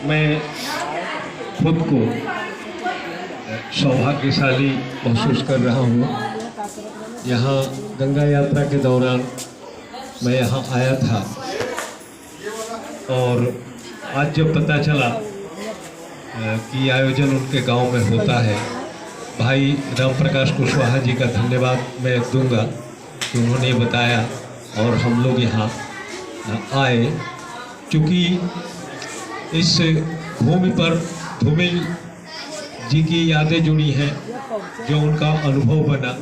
मैं खुद को सौभाग्यशाली महसूस कर रहा हूँ। यहाँ गंगा यात्रा के दौरान मैं यहाँ आया था और आज जब पता चला कि आयोजन उनके गांव में होता है, भाई राम प्रकाश कुशवाहा जी का धन्यवाद मैं दूंगा कि उन्होंने बताया और हम लोग यहाँ आए। क्योंकि इस भूमि पर धूमिल जी की यादें जुड़ी हैं, जो उनका अनुभव बना,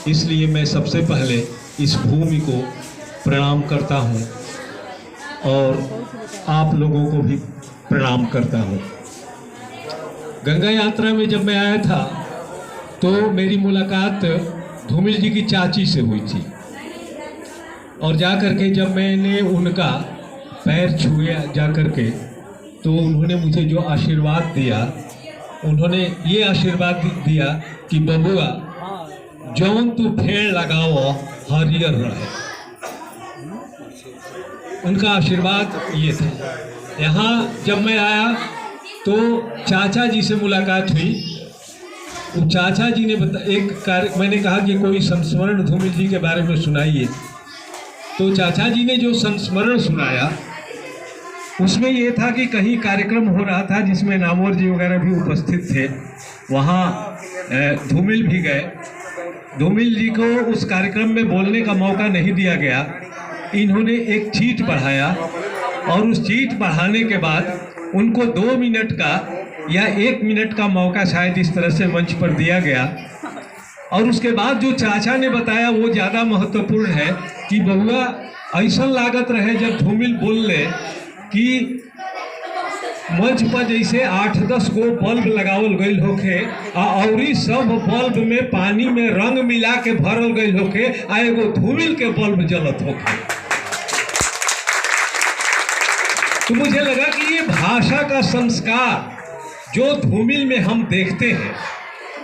इसलिए मैं सबसे पहले इस भूमि को प्रणाम करता हूँ और आप लोगों को भी प्रणाम करता हूँ। गंगा यात्रा में जब मैं आया था तो मेरी मुलाकात धूमिल जी की चाची से हुई थी और जाकर के जब मैंने उनका पैर छुए जाकर के, तो उन्होंने मुझे जो आशीर्वाद दिया, उन्होंने ये आशीर्वाद दिया कि बबुआ जौन तू पेड़ लगाओ हरियर रहे। उनका आशीर्वाद ये था। यहाँ जब मैं आया तो चाचा जी से मुलाकात हुई। तो चाचा जी ने मैंने कहा कि कोई संस्मरण धूमिल जी के बारे में सुनाइए। तो चाचा जी ने जो संस्मरण सुनाया उसमें ये था कि कहीं कार्यक्रम हो रहा था जिसमें नामवर जी वगैरह भी उपस्थित थे, वहाँ धूमिल भी गए। धूमिल जी को उस कार्यक्रम में बोलने का मौका नहीं दिया गया। इन्होंने एक चीट बढ़ाया और उस चीट बढ़ाने के बाद उनको 2 मिनट का या 1 मिनट का मौका शायद इस तरह से मंच पर दिया गया। और उसके बाद जो चाचा ने बताया वो ज़्यादा महत्वपूर्ण है कि बबुआ ऐसा लागत रहे जब धूमिल बोल ले कि मंच पर जैसे 8-10 गो बल्ब लगावल गई होके और सब बल्ब में पानी में रंग मिला के भरल गई होके आ एगो धूमिल के बल्ब जलत होके। तो मुझे लगा कि ये भाषा का संस्कार जो धूमिल में हम देखते हैं,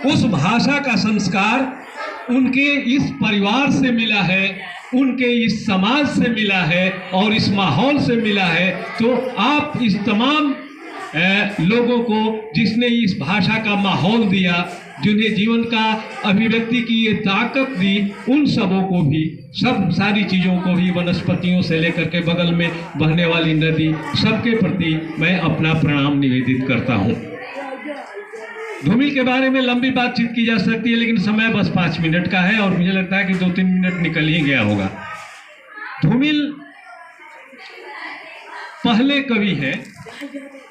उस भाषा का संस्कार उनके इस परिवार से मिला है, उनके इस समाज से मिला है और इस माहौल से मिला है। तो आप इस तमाम लोगों को जिसने इस भाषा का माहौल दिया, जिन्हें जीवन का अभिव्यक्ति की ये ताकत दी, उन सबों को भी, सब सारी चीज़ों को भी, वनस्पतियों से लेकर के बगल में बहने वाली नदी, सबके प्रति मैं अपना प्रणाम निवेदित करता हूँ। धूमिल के बारे में लंबी बातचीत की जा सकती है, लेकिन समय बस 5 मिनट का है और मुझे लगता है कि 2-3 मिनट निकल ही गया होगा। धूमिल पहले कवि हैं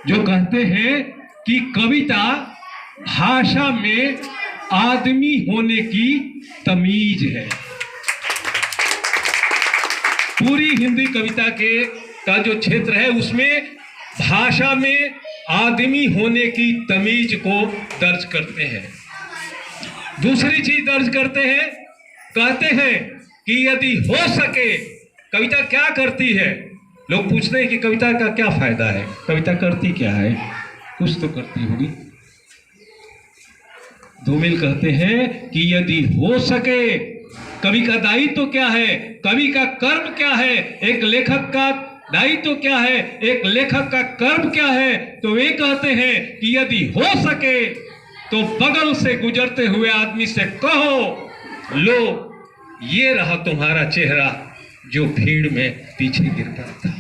जो कहते हैं कि कविता भाषा में आदमी होने की तमीज है। पूरी हिंदी कविता का जो क्षेत्र है उसमें भाषा में आदमी होने की तमीज को दर्ज करते हैं। दूसरी चीज दर्ज करते हैं, कहते हैं कि यदि हो सके, कविता क्या करती है? लोग पूछते हैं कि कविता का क्या फायदा है, कविता करती क्या है? कुछ तो करती होगी। धूमिल कहते हैं कि यदि हो सके, कवि का दायित्व क्या है, कवि का कर्म क्या है, एक लेखक का दायित्व क्या है, एक लेखक का कर्म क्या है? तो वे कहते हैं कि यदि हो सके तो बगल से गुजरते हुए आदमी से कहो, लो ये रहा तुम्हारा चेहरा जो भीड़ में पीछे गिर पड़ा था।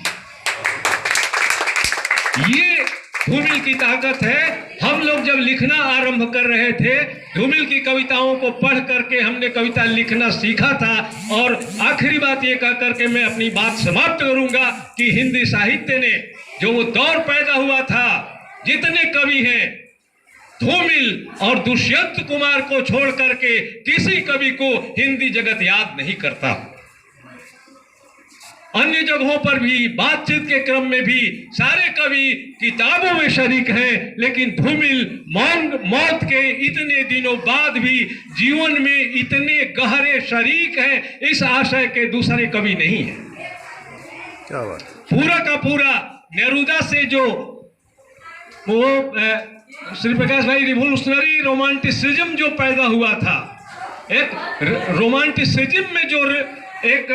ये धूमिल की ताकत है। हम लोग जब लिखना आरंभ कर रहे थे, धूमिल की कविताओं को पढ़ करके हमने कविता लिखना सीखा था। और आखिरी बात ये कह करके मैं अपनी बात समाप्त करूंगा कि हिंदी साहित्य ने जो वो दौर पैदा हुआ था, जितने कवि हैं, धूमिल और दुष्यंत कुमार को छोड़ करके किसी कवि को हिंदी जगत याद नहीं करता। अन्य जगहों पर भी, बातचीत के क्रम में भी सारे कवि किताबों में शरीक हैं, लेकिन धूमिल मौत के इतने दिनों बाद भी जीवन में इतने गहरे शरीक हैं, इस आशय के दूसरे कवि नहीं है। क्या बात? पूरा का पूरा नेरुदा से जो वो श्री प्रकाश भाई रिवोल्यूशनरी रोमांटिसिज्म जो पैदा हुआ था, एक रोमांटिसिज्म में जो एक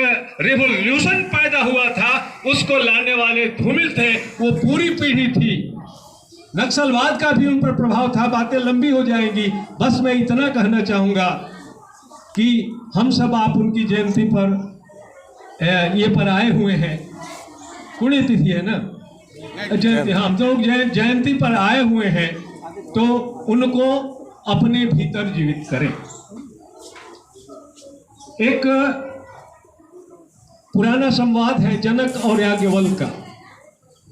रिवोल्यूशन पैदा हुआ था, उसको लाने वाले धूमिल थे। वो पूरी पीढ़ी थी नक्सलवाद का भी उन पर प्रभाव था। बातें लंबी हो जाएंगी, बस मैं इतना कहना चाहूँगा कि हम सब आप उनकी जयंती पर ये पर आए हुए हैं। पुण्यतिथि है ना, जयंती, हम लोग जयंती पर आए हुए हैं, तो उनको अपने भीतर जीवित करें। एक पुराना संवाद है जनक और याज्ञवल्क्य का।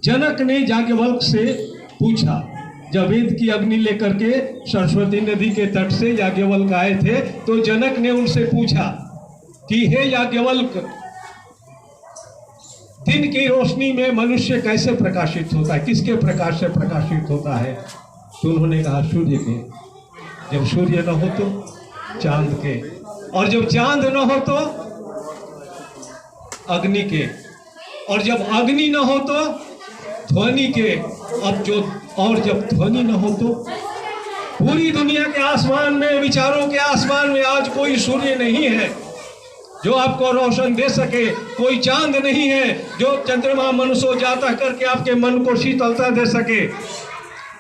जनक ने याज्ञवल्क्य से पूछा, जब वेद की अग्नि लेकर के सरस्वती नदी के तट से याज्ञवल्क्य आए थे, तो जनक ने उनसे पूछा कि हे याज्ञवल्क्य, दिन की रोशनी में मनुष्य कैसे प्रकाशित होता है, किसके प्रकाश से प्रकाशित होता है? तो उन्होंने कहा सूर्य के। जब सूर्य न हो तो चांद के, और जब चांद न हो तो अग्नि के, और जब अग्नि न हो तो ध्वनि के। और जब ध्वनि न हो तो पूरी दुनिया के आसमान में, विचारों के आसमान में आज कोई सूर्य नहीं है जो आपको रोशन दे सके, कोई चांद नहीं है जो चंद्रमा मनुष्य जाता करके आपके मन को शीतलता दे सके,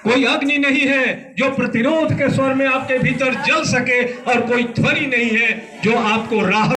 कोई अग्नि नहीं है जो प्रतिरोध के स्वर में आपके भीतर जल सके, और कोई ध्वनि नहीं है जो आपको राहत